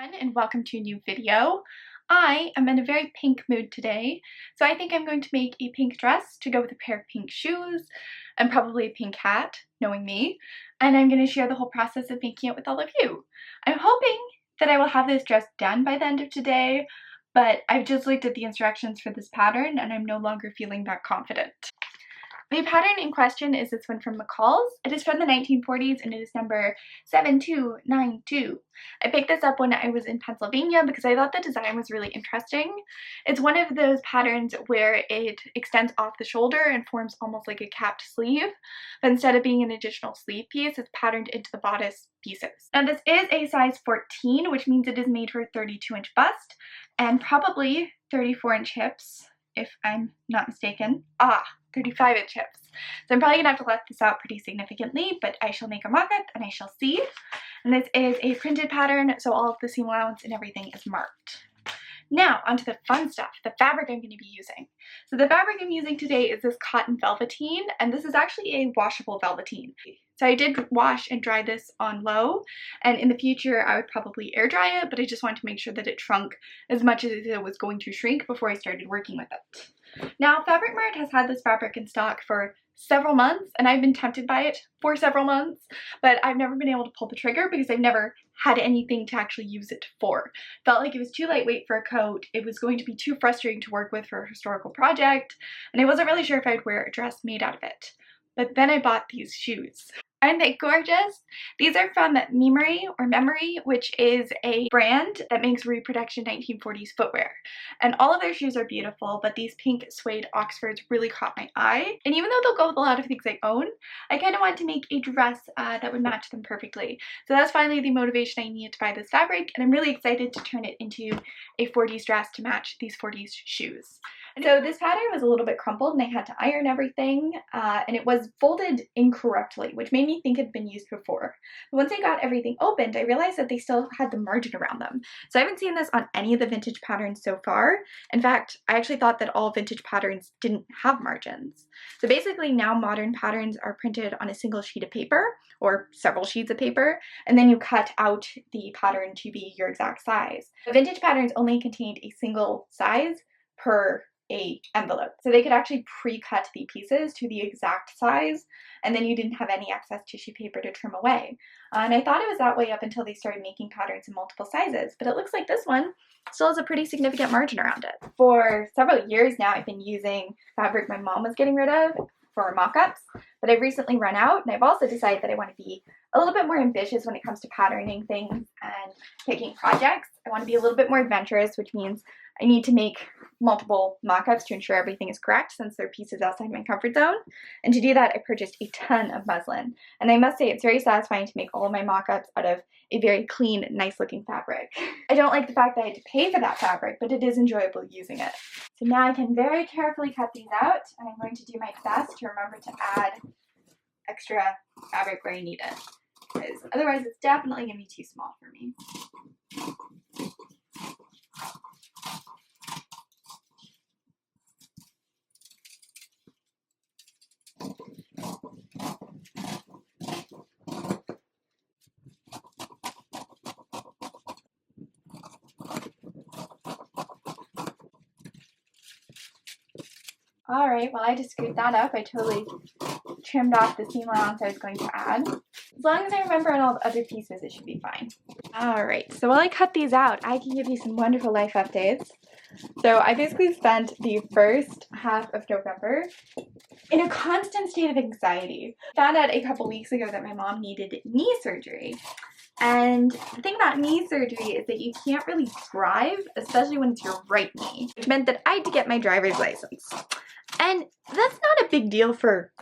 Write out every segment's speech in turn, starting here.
everyone, and welcome to a new video. I am in a very pink mood today, so I think I'm going to make a pink dress to go with a pair of pink shoes and probably a pink hat, knowing me, and I'm going to share the whole process of making it with all of you. I'm hoping that I will have this dress done by the end of today, but I've just looked at the instructions for this pattern and I'm no longer feeling that confident. The pattern in question is this one from McCall's. It is from the 1940s and it is number 7292. I picked this up when I was in Pennsylvania because I thought the design was really interesting. It's one of those patterns where it extends off the shoulder and forms almost like a capped sleeve, but instead of being an additional sleeve piece, it's patterned into the bodice pieces. Now this is a size 14, which means it is made for a 32-inch bust and probably 34-inch hips, if I'm not mistaken. 35-inch hips. So I'm probably gonna have to let this out pretty significantly, but I shall make a mock-up and I shall see. And this is a printed pattern, so all of the seam allowance and everything is marked. Now, onto the fun stuff, the fabric I'm going to be using. So the fabric I'm using today is this cotton velveteen, and this is actually a washable velveteen. So I did wash and dry this on low, and in the future I would probably air dry it, but I just wanted to make sure that it shrunk as much as it was going to shrink before I started working with it. Now, Fabric Mart has had this fabric in stock for several months, and I've been tempted by it for several months, but I've never been able to pull the trigger because I've never had anything to actually use it for. Felt like it was too lightweight for a coat, it was going to be too frustrating to work with for a historical project, and I wasn't really sure if I'd wear a dress made out of it. But then I bought these shoes. Aren't they gorgeous? These are from Memory, which is a brand that makes reproduction 1940s footwear. And all of their shoes are beautiful, but these pink suede Oxfords really caught my eye. And even though they'll go with a lot of things I own, I kind of wanted to make a dress that would match them perfectly. So that's finally the motivation I needed to buy this fabric, and I'm really excited to turn it into a 40s dress to match these 40s shoes. So this pattern was a little bit crumpled and I had to iron everything, and it was folded incorrectly, which made me think it had been used before. But once I got everything opened, I realized that they still had the margin around them. So I haven't seen this on any of the vintage patterns so far. In fact, I actually thought that all vintage patterns didn't have margins. So basically now modern patterns are printed on a single sheet of paper or several sheets of paper, and then you cut out the pattern to be your exact size. The vintage patterns only contained a single size per envelope. So they could actually pre-cut the pieces to the exact size, and then you didn't have any excess tissue paper to trim away. And I thought it was that way up until they started making patterns in multiple sizes, but it looks like this one still has a pretty significant margin around it. For several years now, I've been using fabric my mom was getting rid of for mock-ups, but I've recently run out, and I've also decided that I want to be a little bit more ambitious when it comes to patterning things and picking projects. I want to be a little bit more adventurous, which means I need to make multiple mock-ups to ensure everything is correct since they're pieces outside my comfort zone. And to do that, I purchased a ton of muslin. And I must say it's very satisfying to make all of my mock-ups out of a very clean, nice-looking fabric. I don't like the fact that I had to pay for that fabric, but it is enjoyable using it. So now I can very carefully cut these out, and I'm going to do my best to remember to add extra fabric where I need it, because otherwise it's definitely going to be too small for me. Alright, well I just screwed that up. I totally trimmed off the seam allowance I was going to add. As long as I remember on all the other pieces, it should be fine. Alright, so while I cut these out, I can give you some wonderful life updates. So I basically spent the first half of November in a constant state of anxiety. Found out a couple weeks ago that my mom needed knee surgery. And the thing about knee surgery is that you can't really drive, especially when it's your right knee, which meant that I had to get my driver's license. And that's not a big deal for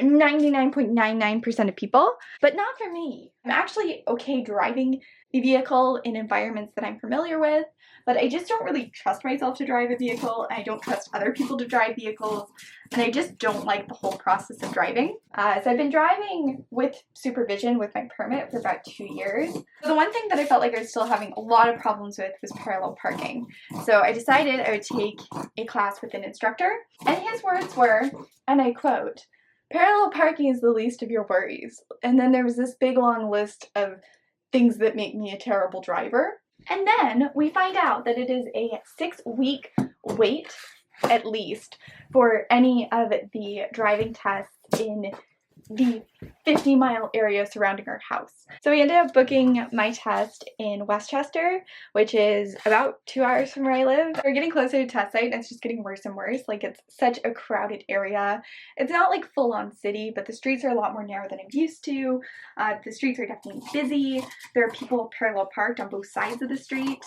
99.99% of people, but not for me. I'm actually okay driving the vehicle in environments that I'm familiar with, but I just don't really trust myself to drive a vehicle. I don't trust other people to drive vehicles, and I just don't like the whole process of driving. So I've been driving with supervision with my permit for about 2 years. So the one thing that I felt like I was still having a lot of problems with was parallel parking. So I decided I would take a class with an instructor, and his words were, and I quote, "Parallel parking is the least of your worries." And then there was this big long list of things that make me a terrible driver. And then we find out that it is a 6-week wait, at least, for any of the driving tests in the 50-mile area surrounding our house. So we ended up booking my test in Westchester, which is about 2 hours from where I live. We're getting closer to test site and it's just getting worse and worse. Like, it's such a crowded area. It's not like full-on city, but the streets are a lot more narrow than I'm used to. The streets are definitely busy. There are people parallel parked on both sides of the street.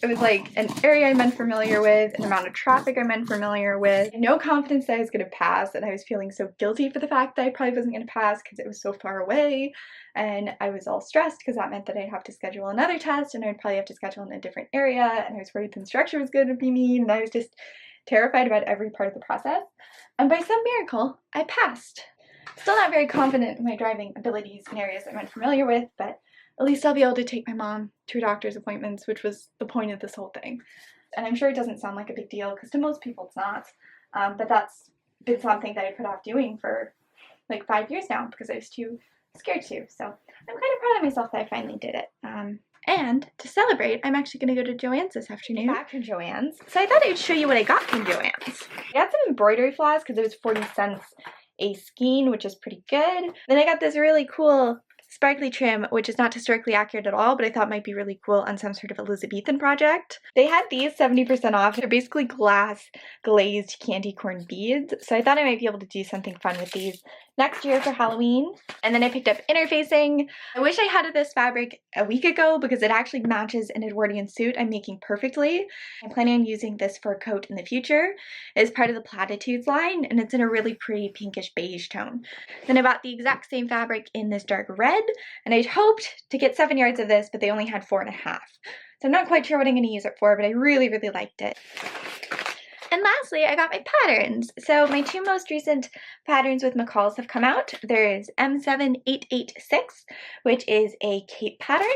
It was like an area I'm unfamiliar with, an amount of traffic I'm unfamiliar with. No confidence that I was going to pass, and I was feeling so guilty for the fact that I probably wasn't going to pass because it was so far away, and I was all stressed because that meant that I'd have to schedule another test and I'd probably have to schedule in a different area, and I was worried the instructor was going to be mean, and I was just terrified about every part of the process. And by some miracle, I passed. Still not very confident in my driving abilities in areas I'm unfamiliar with, but at least I'll be able to take my mom to her doctor's appointments, which was the point of this whole thing. And I'm sure it doesn't sound like a big deal because to most people it's not, but that's been something that I put off doing for like 5 years now because I was too scared to. So I'm kind of proud of myself that I finally did it. And to celebrate, I'm actually going to go to Joann's this afternoon. Back from Joann's. So I thought I would show you what I got from Joann's. I got some embroidery floss because it was 40 cents a skein, which is pretty good. Then I got this really cool sparkly trim, which is not historically accurate at all, but I thought might be really cool on some sort of Elizabethan project. They had these 70% off. They're basically glass glazed candy corn beads, so I thought I might be able to do something fun with these next year for Halloween. And then I picked up interfacing. I wish I had this fabric a week ago because it actually matches an Edwardian suit I'm making perfectly. I'm planning on using this for a coat in the future. It's part of the Platitudes line, and it's in a really pretty pinkish beige tone. Then I bought the exact same fabric in this dark red, and I'd hoped to get 7 yards of this, but they only had 4.5. So I'm not quite sure what I'm going to use it for, but I really, really liked it. And lastly, I got my patterns. So my 2 most recent patterns with McCall's have come out. There's M7886, which is a cape pattern.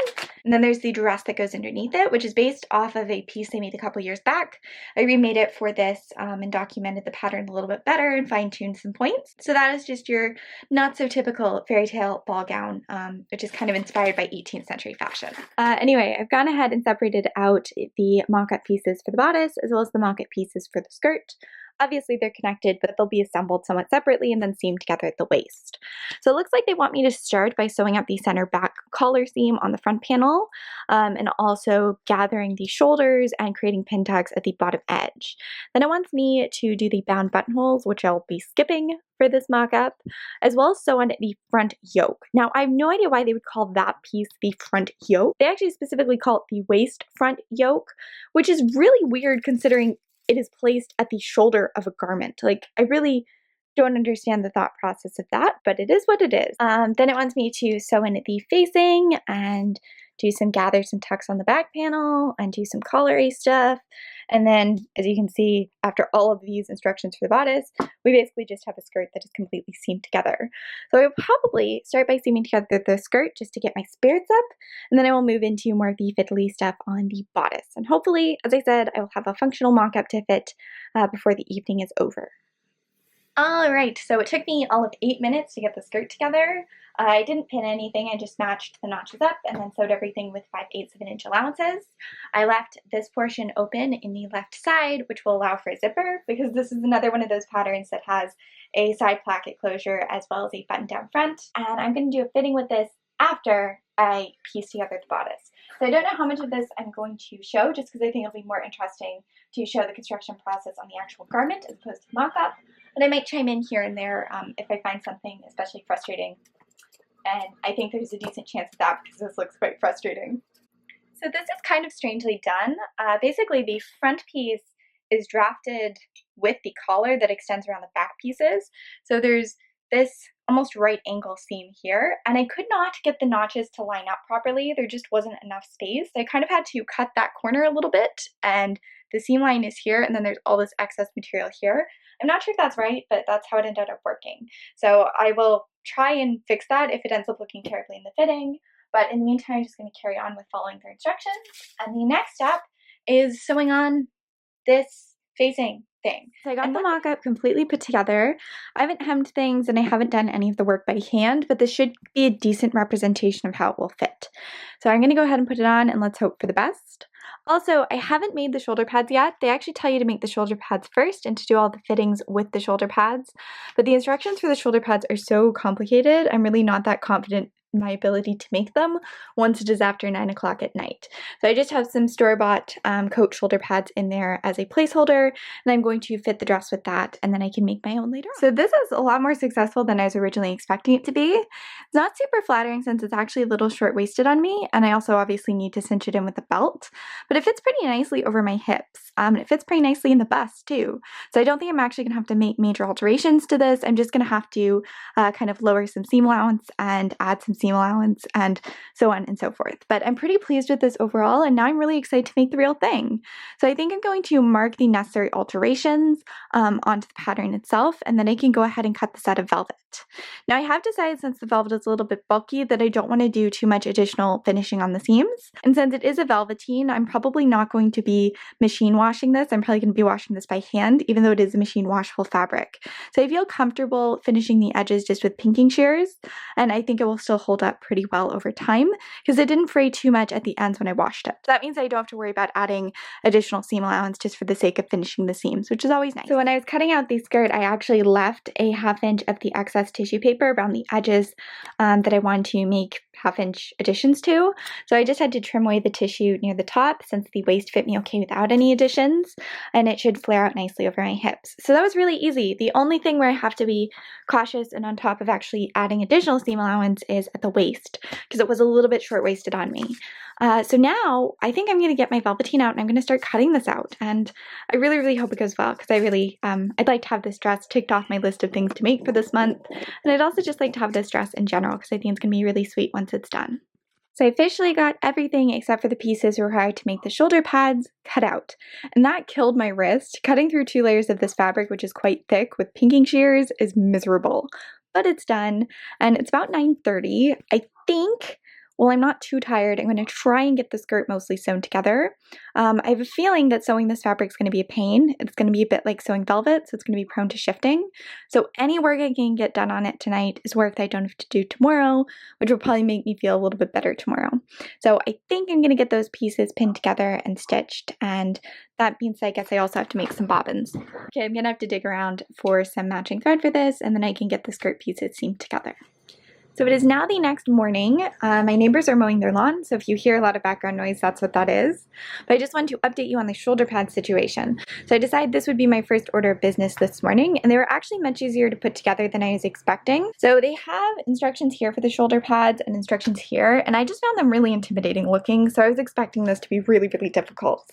And then there's the dress that goes underneath it, which is based off of a piece I made a couple years back. I remade it for this and documented the pattern a little bit better and fine-tuned some points. So that is just your not so typical fairy tale ball gown, which is kind of inspired by 18th century fashion. Anyway, I've gone ahead and separated out the mock-up pieces for the bodice as well as the mock-up pieces for the skirt. Obviously they're connected, but they'll be assembled somewhat separately and then seamed together at the waist. So it looks like they want me to start by sewing up the center back collar seam on the front panel, and also gathering the shoulders and creating pin tucks at the bottom edge. Then it wants me to do the bound buttonholes, which I'll be skipping for this mock-up, as well as sew on the front yoke. Now, I have no idea why they would call that piece the front yoke. They actually specifically call it the waist front yoke, which is really weird considering it is placed at the shoulder of a garment. Like, I really don't understand the thought process of that, but it is what it is. Then it wants me to sew in the facing and do some gathers and tucks on the back panel and do some collar-y stuff. And then, as you can see, after all of these instructions for the bodice, we basically just have a skirt that is completely seamed together. So I will probably start by seaming together the skirt just to get my spirits up, and then I will move into more of the fiddly stuff on the bodice. And hopefully, as I said, I will have a functional mock-up to fit before the evening is over. Alright, so it took me all of 8 minutes to get the skirt together. I didn't pin anything, I just matched the notches up and then sewed everything with 5/8 of an inch allowances. I left this portion open in the left side, which will allow for a zipper, because this is another one of those patterns that has a side placket closure as well as a button down front. And I'm going to do a fitting with this after I piece together the bodice. So I don't know how much of this I'm going to show, just because I think it'll be more interesting to show the construction process on the actual garment as opposed to the mock-up. But I might chime in here and there if I find something especially frustrating. And I think there's a decent chance of that because this looks quite frustrating. So this is kind of strangely done. Basically, the front piece is drafted with the collar that extends around the back pieces. So there's this almost right angle seam here, and I could not get the notches to line up properly. There just wasn't enough space. I kind of had to cut that corner a little bit, and the seam line is here, and then there's all this excess material here. I'm not sure if that's right, but that's how it ended up working. So I will try and fix that if it ends up looking terribly in the fitting, but in the meantime, I'm just going to carry on with following their instructions. And the next step is sewing on this facing thing. So I got the mock-up completely put together. I haven't hemmed things and I haven't done any of the work by hand, but this should be a decent representation of how it will fit. So I'm going to go ahead and put it on and let's hope for the best. Also, I haven't made the shoulder pads yet. They actually tell you to make the shoulder pads first and to do all the fittings with the shoulder pads. But the instructions for the shoulder pads are so complicated, I'm really not that confident in my ability to make them once it is after 9 o'clock at night. So I just have some store-bought Coat shoulder pads in there as a placeholder, and I'm going to fit the dress with that, and then I can make my own later on. So this is a lot more successful than I was originally expecting it to be. It's not super flattering since it's actually a little short-waisted on me, and I also obviously need to cinch it in with a belt, but it fits pretty nicely over my hips. It fits pretty nicely in the bust too. So I don't think I'm actually going to have to make major alterations to this. I'm just going to have to kind of lower some seam allowance and add some seam allowance and so on and so forth. But I'm pretty pleased with this overall, and now I'm really excited to make the real thing. So I think I'm going to mark the necessary alterations onto the pattern itself, and then I can go ahead and cut this out of velvet. Now I have decided, since the velvet is a little bit bulky, that I don't want to do too much additional finishing on the seams. And since it is a velveteen, I'm probably not going to be machine washing this. I'm probably going to be washing this by hand, even though it is a machine washable fabric. So I feel comfortable finishing the edges just with pinking shears, and I think it will still hold up pretty well over time because it didn't fray too much at the ends when I washed it. So that means I don't have to worry about adding additional seam allowance just for the sake of finishing the seams, which is always nice. So when I was cutting out the skirt, I actually left a 1/2 inch of the excess tissue paper around the edges that I wanted to make 1/2 inch additions to. So I just had to trim away the tissue near the top since the waist fit me okay without any additions, and it should flare out nicely over my hips. So that was really easy. The only thing where I have to be cautious and on top of actually adding additional seam allowance is at the waist, because it was a little bit short-waisted on me. So now I think I'm going to get my velveteen out and I'm going to start cutting this out, and I really, really hope it goes well because I really, I'd like to have this dress ticked off my list of things to make for this month, and I'd also just like to have this dress in general because I think it's going to be really sweet once it's done. So I officially got everything except for the pieces required to make the shoulder pads cut out, and that killed my wrist. Cutting through 2 layers of this fabric, which is quite thick, with pinking shears is miserable, but it's done, and it's about 9:30. I think, well, I'm not too tired. I'm going to try and get the skirt mostly sewn together. I have a feeling that sewing this fabric is going to be a pain. It's going to be a bit like sewing velvet, so it's going to be prone to shifting. So any work I can get done on it tonight is work that I don't have to do tomorrow, which will probably make me feel a little bit better tomorrow. So I think I'm going to get those pieces pinned together and stitched, and that means I guess I also have to make some bobbins. Okay, I'm going to have to dig around for some matching thread for this, and then I can get the skirt pieces seamed together. So it is now the next morning. My neighbors are mowing their lawn, so if you hear a lot of background noise, that's what that is. But I just wanted to update you on the shoulder pad situation. So I decided this would be my first order of business this morning, and they were actually much easier to put together than I was expecting. So they have instructions here for the shoulder pads and instructions here, and I just found them really intimidating looking, so I was expecting this to be really, really difficult.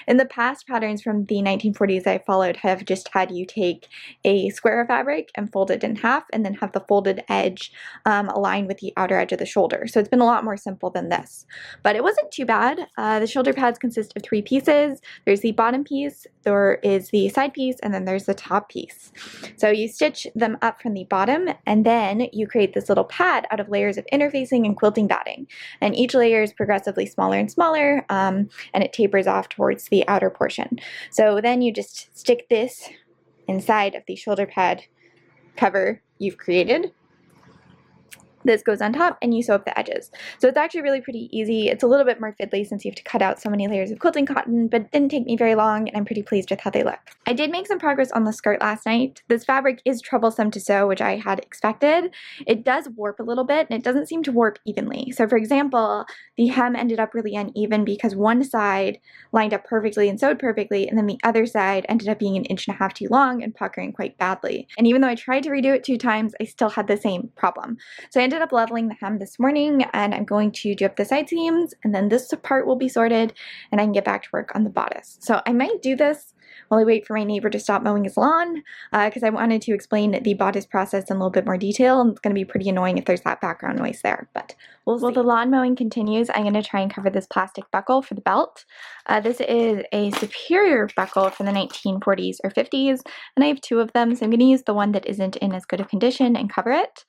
In the past, patterns from the 1940s I followed have just had you take a square of fabric and fold it in half, and then have the folded edge align with the outer edge of the shoulder. So it's been a lot more simple than this, but it wasn't too bad. The shoulder pads consist of 3 pieces. There's the bottom piece, there is the side piece, and then there's the top piece. So you stitch them up from the bottom, and then you create this little pad out of layers of interfacing and quilting batting. And each layer is progressively smaller and smaller, and it tapers off towards the outer portion. So then you just stick this inside of the shoulder pad cover you've created. This goes on top and you sew up the edges. So it's actually really pretty easy. It's a little bit more fiddly since you have to cut out so many layers of quilting cotton, but it didn't take me very long and I'm pretty pleased with how they look. I did make some progress on the skirt last night. This fabric is troublesome to sew, which I had expected. It does warp a little bit and it doesn't seem to warp evenly. So for example, the hem ended up really uneven because one side lined up perfectly and sewed perfectly, and then the other side ended up being 1.5 inches too long and puckering quite badly. And even though I tried to redo it 2 times, I still had the same problem. So I ended up leveling the hem this morning, and I'm going to do up the side seams, and then this part will be sorted and I can get back to work on the bodice. So I might do this while I wait for my neighbor to stop mowing his lawn, because I wanted to explain the bodice process in a little bit more detail, and it's going to be pretty annoying if there's that background noise there, but we'll see. While the lawn mowing continues, I'm going to try and cover this plastic buckle for the belt. This is a superior buckle from the 1940s or 50s, and I have 2 of them, so I'm going to use the one that isn't in as good a condition and cover it.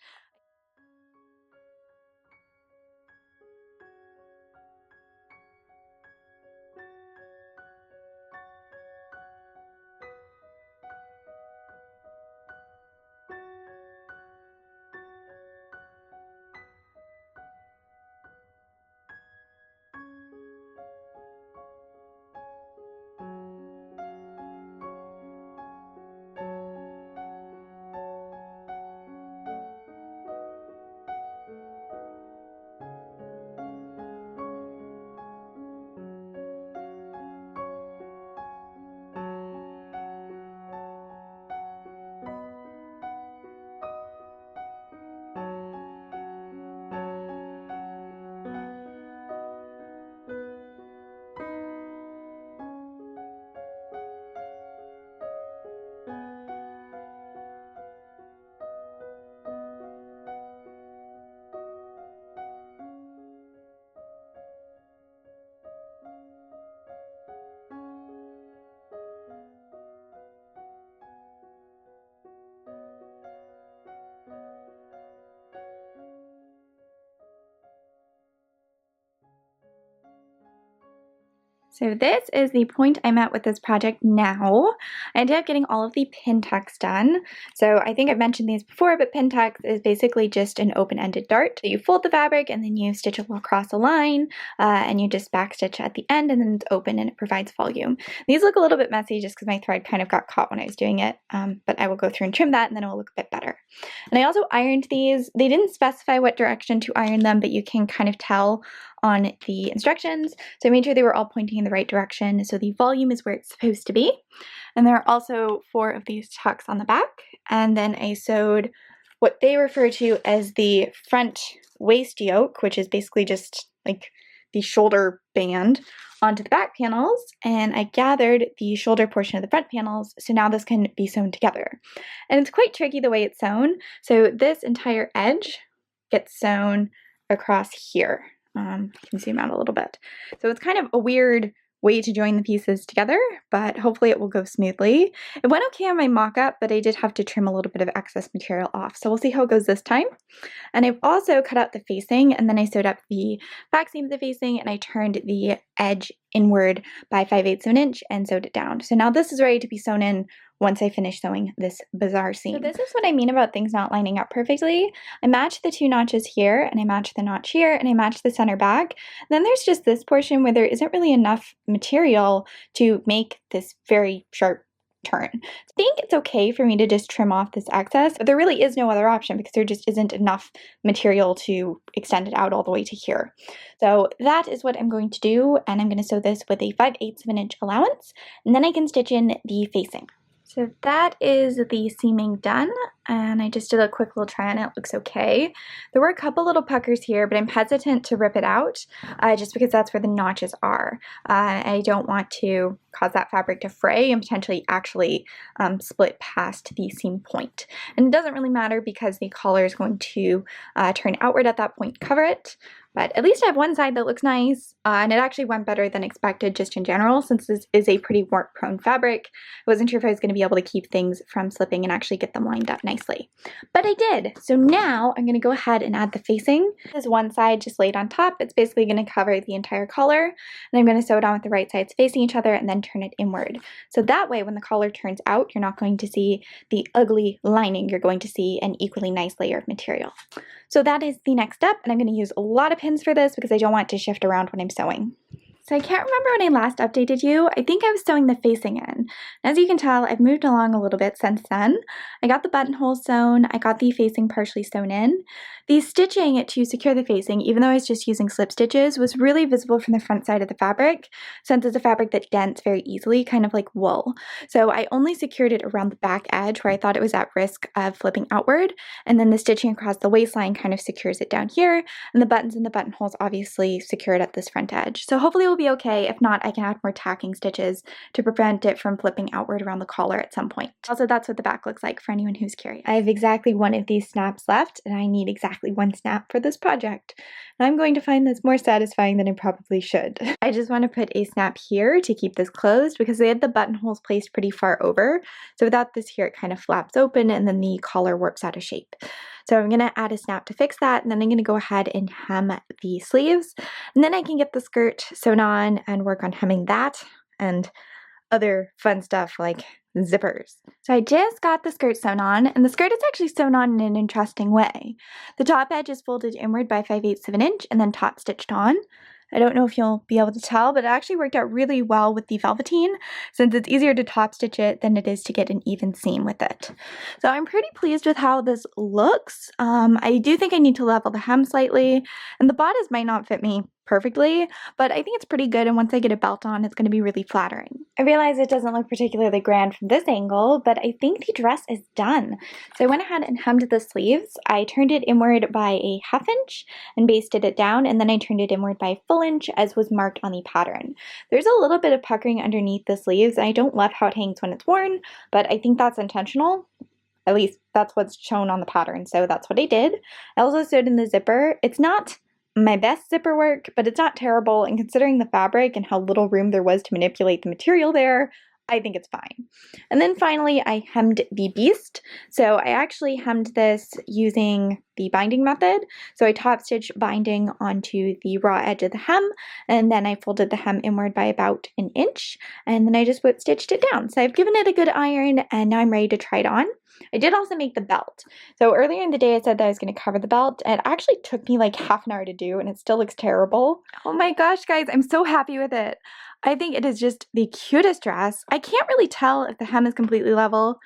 So this is the point I'm at with this project now. I ended up getting all of the pin tucks done. So I think I've mentioned these before, but pin tucks is basically just an open-ended dart. So you fold the fabric and then you stitch it across a line and you just backstitch at the end and then it's open and it provides volume. These look a little bit messy just because my thread kind of got caught when I was doing it, but I will go through and trim that and then it will look a bit better. And I also ironed these. They didn't specify what direction to iron them, but you can kind of tell on the instructions. So I made sure they were all pointing in the right direction. So the volume is where it's supposed to be. And there are also 4 of these tucks on the back. And then I sewed what they refer to as the front waist yoke, which is basically just like the shoulder band, onto the back panels. And I gathered the shoulder portion of the front panels. So now this can be sewn together. And it's quite tricky the way it's sewn. So this entire edge gets sewn across here. I can zoom out a little bit. So it's kind of a weird way to join the pieces together, but hopefully it will go smoothly. It went okay on my mock-up, but I did have to trim a little bit of excess material off. So we'll see how it goes this time. And I've also cut out the facing and then I sewed up the back seam of the facing and I turned the edge inward by 5/8 of an inch and sewed it down. So now this is ready to be sewn in once I finish sewing this bizarre seam. So this is what I mean about things not lining up perfectly. I matched the 2 notches here and I matched the notch here and I matched the center back. Then there's just this portion where there isn't really enough material to make this very sharp turn. I think it's okay for me to just trim off this excess, but there really is no other option because there just isn't enough material to extend it out all the way to here. So that is what I'm going to do, and I'm going to sew this with a 5/8 of an inch allowance, and then I can stitch in the facing. So that is the seaming done, and I just did a quick little try on it. It looks okay. There were a couple little puckers here, but I'm hesitant to rip it out just because that's where the notches are. I don't want to cause that fabric to fray and potentially actually split past the seam point. And it doesn't really matter because the collar is going to turn outward at that point, cover it. But at least I have one side that looks nice, and it actually went better than expected just in general since this is a pretty warp-prone fabric. I wasn't sure if I was going to be able to keep things from slipping and actually get them lined up nicely. But I did! So now I'm going to go ahead and add the facing. This is one side just laid on top. It's basically going to cover the entire collar, and I'm going to sew it on with the right sides facing each other and then turn it inward. So that way when the collar turns out, you're not going to see the ugly lining. You're going to see an equally nice layer of material. So that is the next step, and I'm going to use a lot of pins for this because I don't want it to shift around when I'm sewing. So I can't remember when I last updated you. I think I was sewing the facing in. As you can tell, I've moved along a little bit since then. I got the buttonhole sewn, I got the facing partially sewn in. The stitching to secure the facing, even though I was just using slip stitches, was really visible from the front side of the fabric, since it's a fabric that dents very easily, kind of like wool. So I only secured it around the back edge where I thought it was at risk of flipping outward, and then the stitching across the waistline kind of secures it down here, and the buttons and the buttonholes obviously secure it at this front edge. So hopefully it will be okay. If not, I can add more tacking stitches to prevent it from flipping outward around the collar at some point. Also, that's what the back looks like for anyone who's curious. I have exactly one of these snaps left, and I need exactly one snap for this project. And I'm going to find this more satisfying than I probably should. I just want to put a snap here to keep this closed because they had the buttonholes placed pretty far over. So without this here, it kind of flaps open and then the collar warps out of shape. So I'm going to add a snap to fix that, and then I'm going to go ahead and hem the sleeves, and then I can get the skirt sewn on and work on hemming that and other fun stuff like zippers. So I just got the skirt sewn on, and the skirt is actually sewn on in an interesting way. The top edge is folded inward by 5/8 of an inch and then top stitched on. I don't know if you'll be able to tell, but it actually worked out really well with the Velveteen since it's easier to top stitch it than it is to get an even seam with it. So I'm pretty pleased with how this looks. I do think I need to level the hem slightly, and the bodice might not fit me perfectly, but I think it's pretty good, and once I get a belt on, it's going to be really flattering. I realize it doesn't look particularly grand from this angle, but I think the dress is done. So I went ahead and hemmed the sleeves. I turned it inward by a 1/2 inch and basted it down, and then I turned it inward by a 1 inch as was marked on the pattern. There's a little bit of puckering underneath the sleeves, and I don't love how it hangs when it's worn, but I think that's intentional. At least that's what's shown on the pattern, so that's what I did. I also sewed in the zipper. It's not my best zipper work, but it's not terrible, and considering the fabric and how little room there was to manipulate the material there, I think it's fine. And then finally I hemmed the beast. So I actually hemmed this using the binding method. So I top stitched binding onto the raw edge of the hem, and then I folded the hem inward by about an inch, and then I just whip stitched it down. So I've given it a good iron, and now I'm ready to try it on. I did also make the belt. So earlier in the day I said that I was going to cover the belt. It actually took me like half an hour to do, and it still looks terrible. Oh my gosh, guys, I'm so happy with it. I think it is just the cutest dress. I can't really tell if the hem is completely level.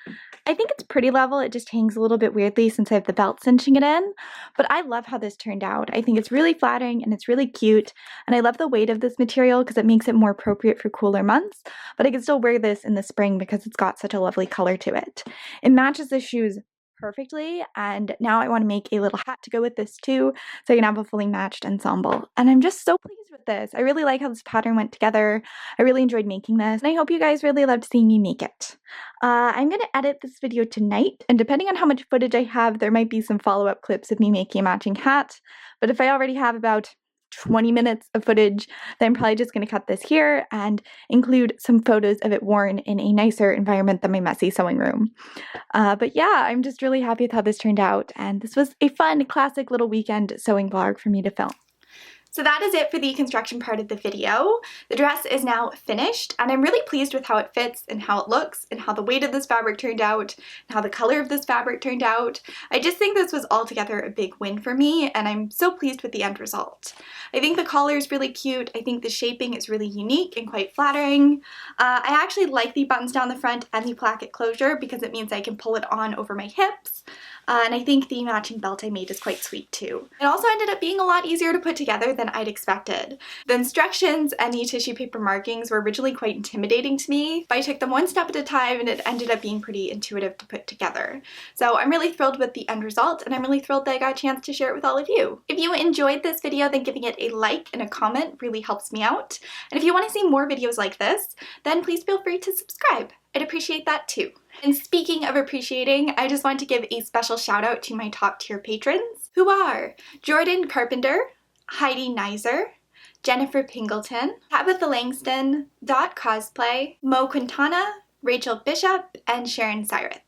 I think it's pretty level. It just hangs a little bit weirdly since I have the belt cinching it in. But I love how this turned out. I think it's really flattering and it's really cute. And I love the weight of this material because it makes it more appropriate for cooler months. But I can still wear this in the spring because it's got such a lovely color to it. It matches the shoes perfectly, and now I want to make a little hat to go with this too, so I can have a fully matched ensemble. And I'm just so pleased with this. I really like how this pattern went together. I really enjoyed making this, and I hope you guys really loved seeing me make it. I'm going to edit this video tonight, and depending on how much footage I have, there might be some follow-up clips of me making a matching hat, but if I already have about 20 minutes of footage, then I'm probably just going to cut this here and include some photos of it worn in a nicer environment than my messy sewing room. But yeah, I'm just really happy with how this turned out, and this was a fun, classic little weekend sewing vlog for me to film. So that is it for the construction part of the video. The dress is now finished, and I'm really pleased with how it fits and how it looks and how the weight of this fabric turned out and how the color of this fabric turned out. I just think this was altogether a big win for me, and I'm so pleased with the end result. I think the collar is really cute. I think the shaping is really unique and quite flattering. I actually like the buttons down the front and the placket closure because it means I can pull it on over my hips. And I think the matching belt I made is quite sweet too. It also ended up being a lot easier to put together than I'd expected. The instructions and the tissue paper markings were originally quite intimidating to me, but I took them one step at a time and it ended up being pretty intuitive to put together. So I'm really thrilled with the end result, and I'm really thrilled that I got a chance to share it with all of you. If you enjoyed this video, then giving it a like and a comment really helps me out. And if you want to see more videos like this, then please feel free to subscribe. I'd appreciate that too. And speaking of appreciating, I just want to give a special shout out to my top tier patrons, who are Jordan Carpenter, Heidi Nizer, Jennifer Pingleton, Tabitha Langston, Dot Cosplay, Mo Quintana, Rachel Bishop, and Sharon Cyrith.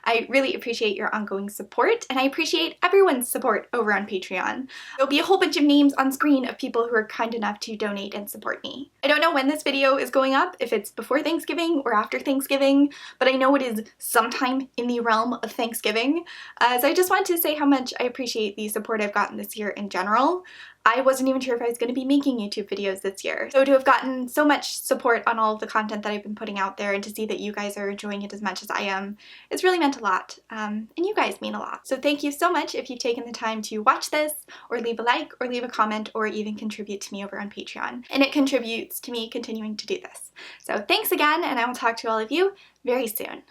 I really appreciate your ongoing support, and I appreciate everyone's support over on Patreon. There'll be a whole bunch of names on screen of people who are kind enough to donate and support me. I don't know when this video is going up, if it's before Thanksgiving or after Thanksgiving, but I know it is sometime in the realm of Thanksgiving. So I just wanted to say how much I appreciate the support I've gotten this year in general. I wasn't even sure if I was going to be making YouTube videos this year. So to have gotten so much support on all of the content that I've been putting out there and to see that you guys are enjoying it as much as I am, it's really meant a lot. And you guys mean a lot. So thank you so much if you've taken the time to watch this, or leave a like, or leave a comment, or even contribute to me over on Patreon. And it contributes to me continuing to do this. So thanks again, and I will talk to all of you very soon.